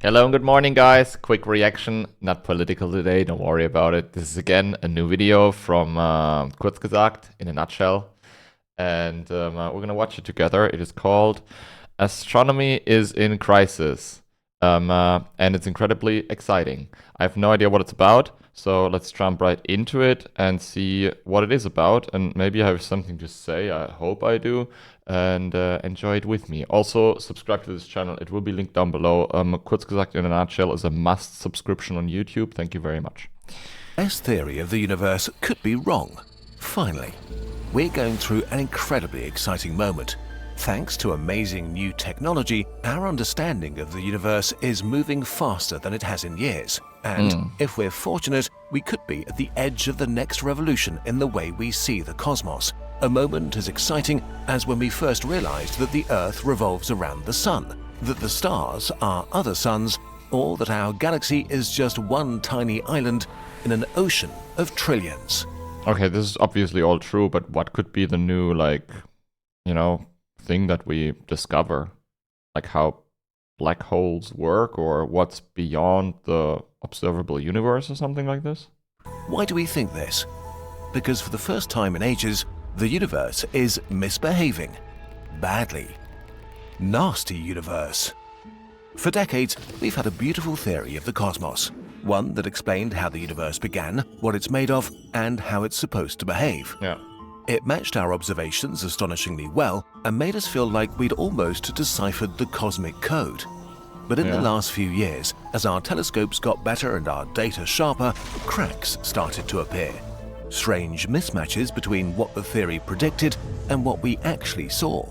Hello and good morning, guys. Quick reaction, not political today, don't worry about it. This is again a new video from Kurzgesagt in a nutshell. And we're gonna watch it together. It is called Astronomy is in Crisis. And it's incredibly exciting. I have no idea what it's about, so let's jump right into it and see what it is about. And maybe I have something to say, I hope I do. And enjoy it with me. Also, subscribe to this channel. It will be linked down below. Kurzgesagt in a nutshell is a must subscription on YouTube. Thank you very much. S theory of the universe could be wrong. Finally, we're going through an incredibly exciting moment. Thanks to amazing new technology, our understanding of the universe is moving faster than it has in years. And if we're fortunate, we could be at the edge of the next revolution in the way we see the cosmos. A moment as exciting as when we first realized that the Earth revolves around the Sun, that the stars are other suns, or that our galaxy is just one tiny island in an ocean of trillions. Okay, this is obviously all true, but what could be the new, thing that we discover? Like how black holes work, or what's beyond the observable universe, or something like this? Why do we think this? Because for the first time in ages, the universe is misbehaving. Badly. Nasty universe. For decades, we've had a beautiful theory of the cosmos. One that explained how the universe began, what it's made of, and how it's supposed to behave. Yeah. It matched our observations astonishingly well and made us feel like we'd almost deciphered the cosmic code. But in the last few years, as our telescopes got better and our data sharper, cracks started to appear. Strange mismatches between what the theory predicted and what we actually saw.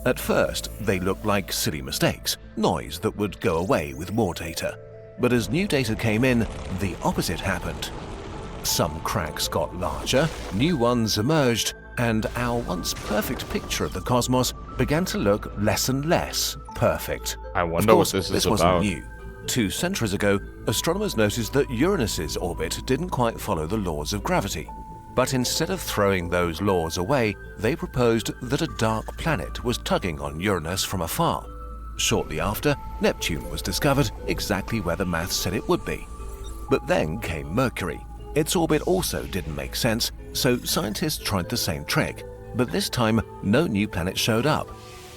At first, they looked like silly mistakes, noise that would go away with more data. But as new data came in, the opposite happened. Some cracks got larger, new ones emerged, and our once perfect picture of the cosmos began to look less and less perfect. I wonder Of course, what this is this wasn't about. new. 2 centuries ago, astronomers noticed that Uranus's orbit didn't quite follow the laws of gravity. But instead of throwing those laws away, they proposed that a dark planet was tugging on Uranus from afar. Shortly after, Neptune was discovered exactly where the maths said it would be. But then came Mercury. Its orbit also didn't make sense, so scientists tried the same trick. But this time, no new planet showed up.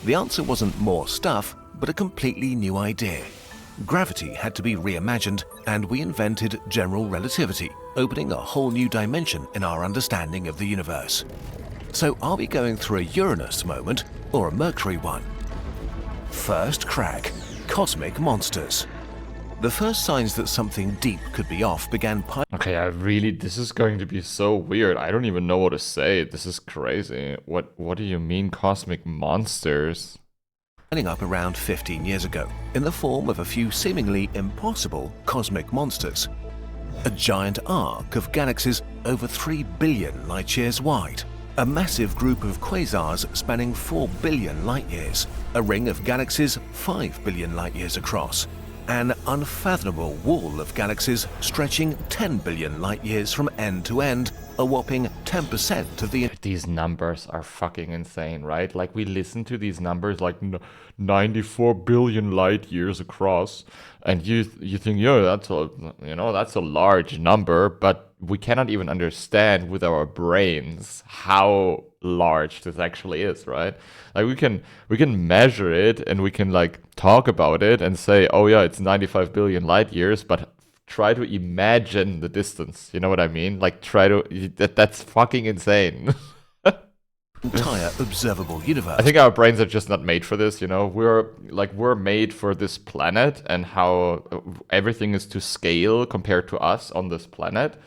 The answer wasn't more stuff, but a completely new idea. Gravity had to be reimagined, and we invented general relativity, opening a whole new dimension in our understanding of the universe. So are we going through a Uranus moment or a Mercury one? First crack: cosmic monsters. The first signs that something deep could be off began Okay, this is going to be so weird. I don't even know what to say. This is crazy. What do you mean cosmic monsters? piling up around 15 years ago in the form of a few seemingly impossible cosmic monsters. A giant arc of galaxies over 3 billion light-years wide. A massive group of quasars spanning 4 billion light-years. A ring of galaxies 5 billion light-years across. An unfathomable wall of galaxies stretching 10 billion light-years from end to end, a whopping 10% of the... These numbers are fucking insane, right? Like, we listen to these numbers like 94 billion light years across, and you think, yo, that's a large number, but we cannot even understand with our brains how large this actually is, right? Like, we can measure it, and we can like talk about it and say, oh yeah, it's 95 billion light years, but try to imagine the distance. You know what I mean? Like, that's fucking insane. entire observable universe. I think our brains are just not made for this, you know? We're made for this planet and how everything is to scale compared to us on this planet.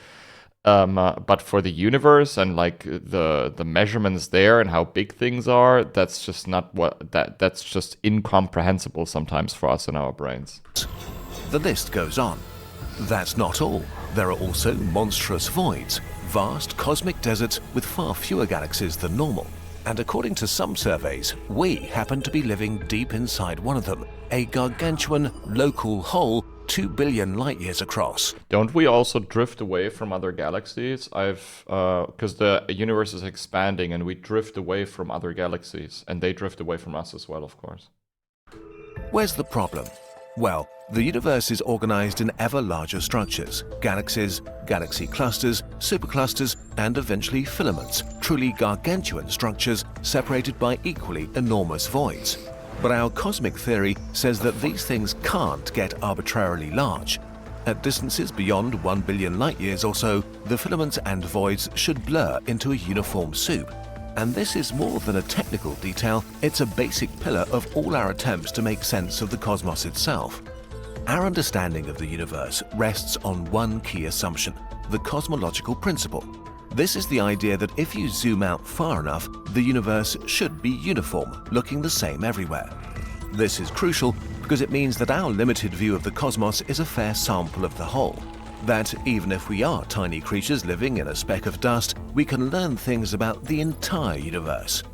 But for the universe and like the measurements there and how big things are, that's just not that's just incomprehensible sometimes for us in our brains. The list goes on. That's not all. There are also monstrous voids, vast cosmic deserts with far fewer galaxies than normal. And according to some surveys, we happen to be living deep inside one of them, a gargantuan local hole 2 billion light-years across. Don't we also drift away from other galaxies? Because the universe is expanding and we drift away from other galaxies, and they drift away from us as well, of course. Where's the problem? Well, the universe is organized in ever larger structures: galaxies, galaxy clusters, superclusters, and eventually filaments, truly gargantuan structures separated by equally enormous voids. But our cosmic theory says that these things can't get arbitrarily large. At distances beyond 1 billion light-years or so, the filaments and voids should blur into a uniform soup. And this is more than a technical detail, it's a basic pillar of all our attempts to make sense of the cosmos itself. Our understanding of the universe rests on one key assumption: the cosmological principle. This is the idea that if you zoom out far enough, the universe should be uniform, looking the same everywhere. This is crucial because it means that our limited view of the cosmos is a fair sample of the whole. That even if we are tiny creatures living in a speck of dust, we can learn things about the entire universe.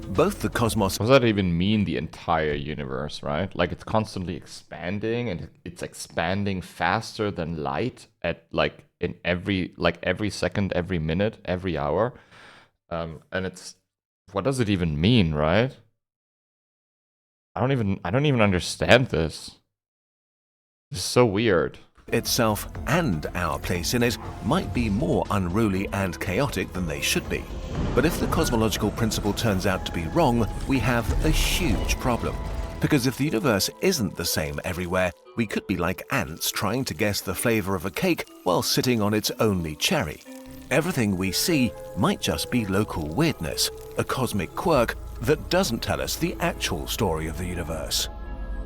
Both the cosmos... What does that even mean, the entire universe, right? Like, it's constantly expanding, and it's expanding faster than light at every second, every minute, every hour. And it's... What does it even mean, right? I don't even understand this. This is so weird. Itself and our place in it might be more unruly and chaotic than they should be. But if the cosmological principle turns out to be wrong, we have a huge problem. Because if the universe isn't the same everywhere, we could be like ants trying to guess the flavor of a cake while sitting on its only cherry. Everything we see might just be local weirdness, a cosmic quirk that doesn't tell us the actual story of the universe.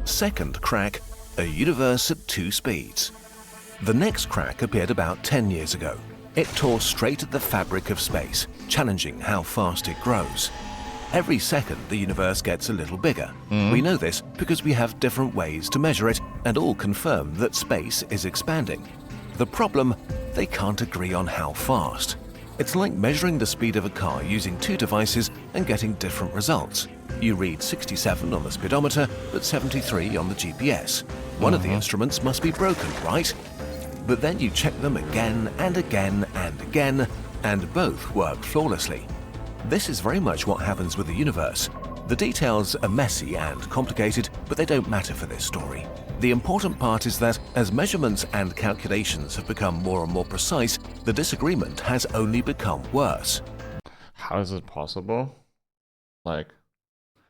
Second crack, a universe at 2 speeds. The next crack appeared about 10 years ago. It tore straight at the fabric of space, challenging how fast it grows. Every second, the universe gets a little bigger. We know this because we have different ways to measure it, and all confirm that space is expanding. The problem, they can't agree on how fast. It's like measuring the speed of a car using 2 devices and getting different results. You read 67 on the speedometer, but 73 on the GPS. One of the instruments must be broken, right? But then you check them again and again and again, and both work flawlessly. This is very much what happens with the universe. The details are messy and complicated, but they don't matter for this story. The important part is that as measurements and calculations have become more and more precise, the disagreement has only become worse. How is it possible? Like,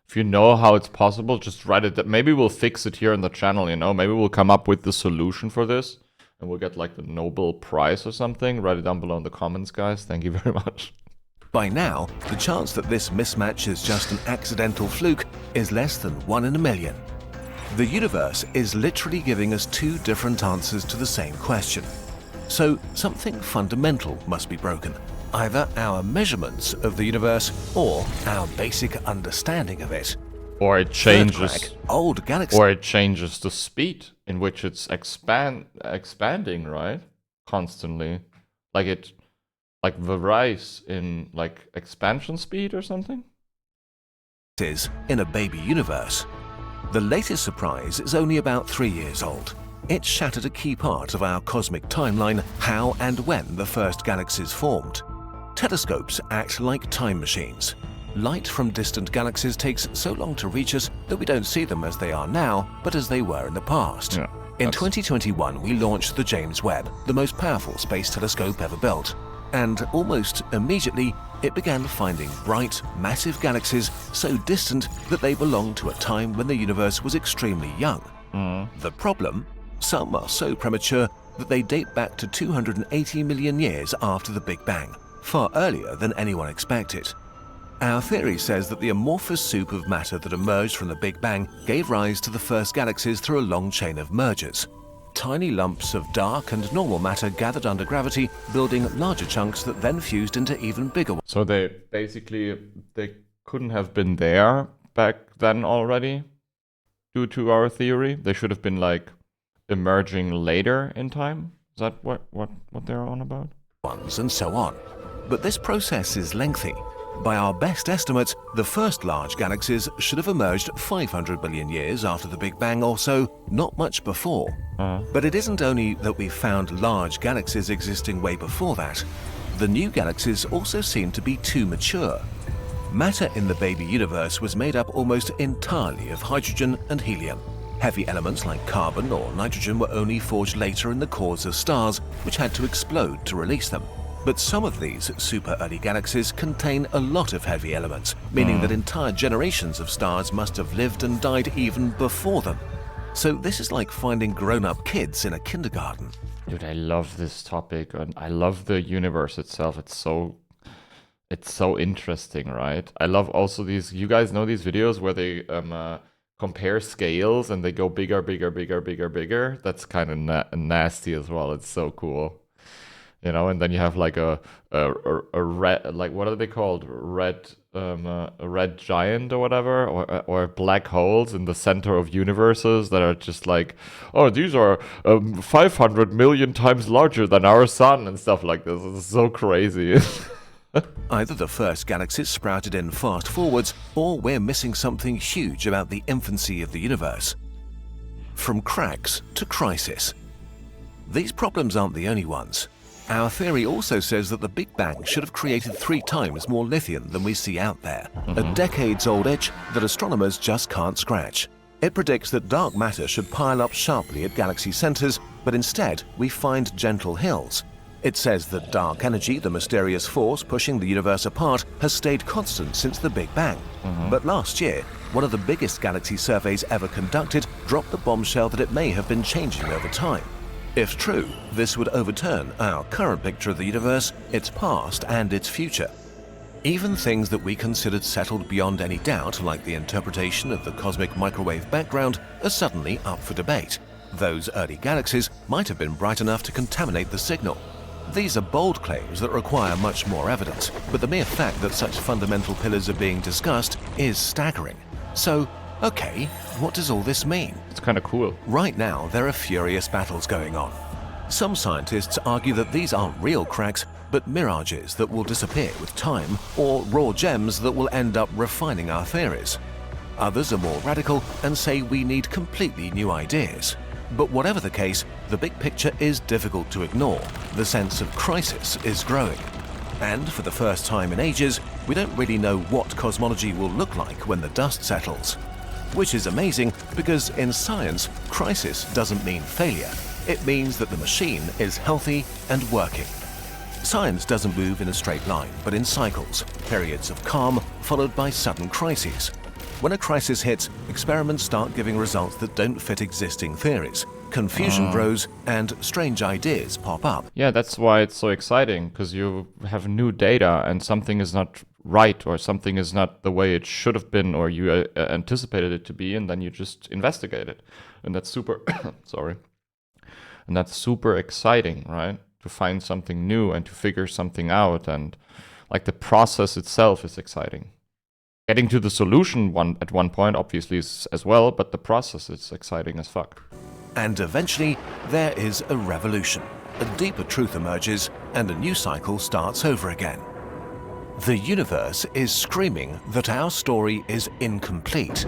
if you know how it's possible, just write it. Maybe we'll fix it here in the channel, you know? Maybe we'll come up with the solution for this, and we'll get like the Nobel Prize or something. Write it down below in the comments, guys. Thank you very much. By now, the chance that this mismatch is just an accidental fluke is less than 1 in a million. The universe is literally giving us 2 different answers to the same question. So something fundamental must be broken. Either our measurements of the universe or our basic understanding of it. Or it changes. Old galaxies. Or it changes the speed in which it's expanding, right? Constantly. Like it varies in like expansion speed or something? Is in a baby universe. The latest surprise is only about 3 years old. It shattered a key part of our cosmic timeline, how and when the first galaxies formed. Telescopes act like time machines. Light from distant galaxies takes so long to reach us that we don't see them as they are now, but as they were in the past. Yeah, in 2021, we launched the James Webb, the most powerful space telescope ever built. And almost immediately, it began finding bright, massive galaxies so distant that they belonged to a time when the universe was extremely young. The problem? Some are so premature that they date back to 280 million years after the Big Bang, far earlier than anyone expected. Our theory says that the amorphous soup of matter that emerged from the Big Bang gave rise to the first galaxies through a long chain of mergers. Tiny lumps of dark and normal matter gathered under gravity, building larger chunks that then fused into even bigger ones. So they couldn't have been there back then already, due to our theory. They should have been like emerging later in time. Is that what they're on about? And so on. But this process is lengthy. By our best estimates, the first large galaxies should have emerged 500 billion years after the Big Bang or so, not much before. But it isn't only that we found large galaxies existing way before that. The new galaxies also seem to be too mature. Matter in the baby universe was made up almost entirely of hydrogen and helium. Heavy elements like carbon or nitrogen were only forged later in the cores of stars, which had to explode to release them. But some of these super early galaxies contain a lot of heavy elements, meaning that entire generations of stars must have lived and died even before them. So this is like finding grown-up kids in a kindergarten. Dude, I love this topic, and I love the universe itself. It's so interesting, right? I love also these, you guys know these videos where they compare scales and they go bigger, bigger, bigger, bigger, bigger. That's kind of nasty as well. It's so cool. You know, and then you have like a red, like what are they called? A red giant or whatever, or black holes in the center of universes that are just like, oh, these are 500 million times larger than our sun and stuff like this. It's so crazy. Either the first galaxies sprouted in fast forwards, or we're missing something huge about the infancy of the universe. From cracks to crisis. These problems aren't the only ones. Our theory also says that the Big Bang should have created 3 times more lithium than we see out there, a decades-old itch that astronomers just can't scratch. It predicts that dark matter should pile up sharply at galaxy centers, but instead we find gentle hills. It says that dark energy, the mysterious force pushing the universe apart, has stayed constant since the Big Bang. But last year, one of the biggest galaxy surveys ever conducted dropped the bombshell that it may have been changing over time. If true, this would overturn our current picture of the universe, its past and its future. Even things that we considered settled beyond any doubt, like the interpretation of the cosmic microwave background, are suddenly up for debate. Those early galaxies might have been bright enough to contaminate the signal. These are bold claims that require much more evidence, but the mere fact that such fundamental pillars are being discussed is staggering. So, okay, what does all this mean? It's kind of cool. Right now, there are furious battles going on. Some scientists argue that these aren't real cracks, but mirages that will disappear with time, or raw gems that will end up refining our theories. Others are more radical and say we need completely new ideas. But whatever the case, the big picture is difficult to ignore. The sense of crisis is growing. And for the first time in ages, we don't really know what cosmology will look like when the dust settles. Which is amazing because in science, crisis doesn't mean failure. It means that the machine is healthy and working. Science doesn't move in a straight line, but in cycles, periods of calm followed by sudden crises. When a crisis hits, experiments start giving results that don't fit existing theories. Confusion grows and strange ideas pop up. Yeah, that's why it's so exciting, because you have new data and something is not right or something is not the way it should have been or you anticipated it to be, and then you just investigate it. And that's super, sorry. And that's super exciting, right? To find something new and to figure something out, and like the process itself is exciting. Getting to the solution at one point obviously is as well, but the process is exciting as fuck. And eventually, there is a revolution. A deeper truth emerges, and a new cycle starts over again. The universe is screaming that our story is incomplete.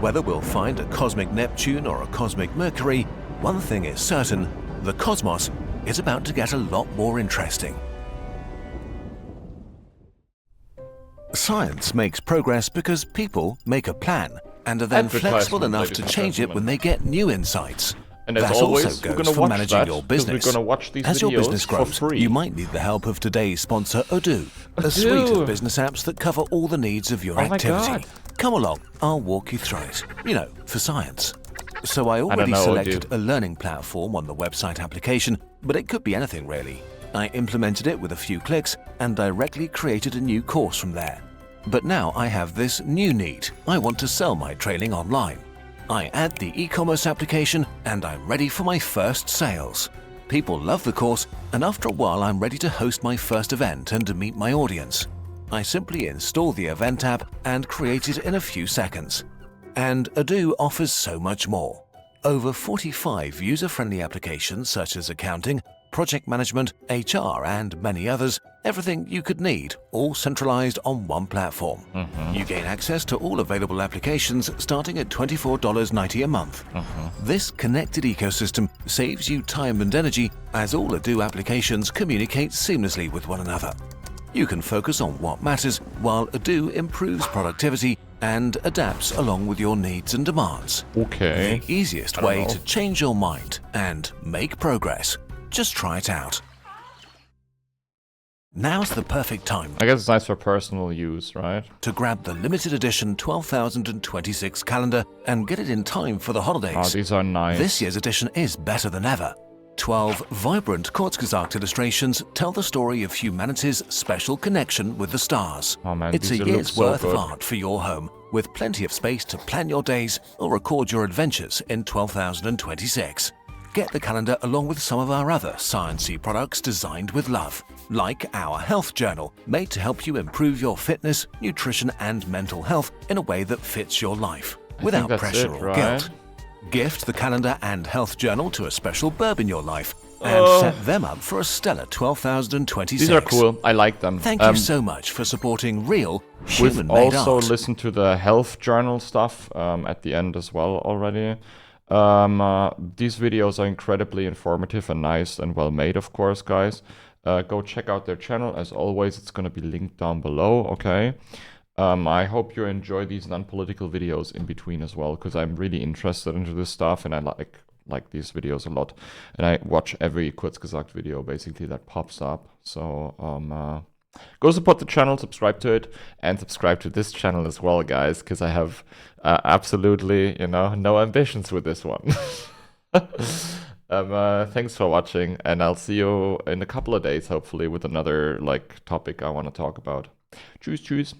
Whether we'll find a cosmic Neptune or a cosmic Mercury, one thing is certain: the cosmos is about to get a lot more interesting. Science makes progress because people make a plan and are then flexible enough to change it when they get new insights. And as that always, also we're goes gonna for watch managing that, your business. we're gonna watch these As your videos business for grows, free. you might need the help of today's sponsor, Odoo, a suite of business apps that cover all the needs of your activity. God. Come along, I'll walk you through it. You know, for science. So I already know, selected dude. a learning platform on the website application, but it could be anything really. I implemented it with a few clicks and directly created a new course from there. But now I have this new need. I want to sell my training online. I add the e-commerce application and I'm ready for my first sales. People love the course, and after a while I'm ready to host my first event and to meet my audience. I simply install the event app and create it in a few seconds. And Odoo offers so much more. Over 45 user-friendly applications such as accounting, project management, HR, and many others, everything you could need, all centralized on one platform. You gain access to all available applications starting at $24.90 a month. This connected ecosystem saves you time and energy as all Odoo applications communicate seamlessly with one another. You can focus on what matters while Odoo improves productivity and adapts along with your needs and demands. Okay. The easiest I don't way know. to change your mind and make progress. Just try it out. Now's the perfect time I guess it's nice for personal use, right? to grab the limited edition 12,026 calendar and get it in time for the holidays. Oh, these are nice. This year's edition is better than ever. 12 vibrant Kurzgesagt illustrations tell the story of humanity's special connection with the stars. Oh man, It's a these look year's so worth of good. art for your home, with plenty of space to plan your days or record your adventures in 12,026. Get the calendar along with some of our other sciencey products designed with love, like our health journal, made to help you improve your fitness, nutrition and mental health in a way that fits your life, without that's pressure it, or right? guilt. Gift the calendar and health journal to a special burb in your life and set them up for a stellar 12,026. These are cool. I like them. Thank you so much for supporting real, We've human-made also art. listened to the health journal stuff at the end as well already. These videos are incredibly informative and nice and well made, of course, guys. Go check out their channel. As always, it's going to be linked down below, okay? I hope you enjoy these non-political videos in between as well, because I'm really interested into this stuff and I like these videos a lot. And I watch every Kurzgesagt video basically that pops up. So go support the channel, subscribe to it, and subscribe to this channel as well, guys, because I have absolutely, no ambitions with this one. Thanks for watching, and I'll see you in a couple of days, hopefully, with another topic I want to talk about. Tschüss, tschüss.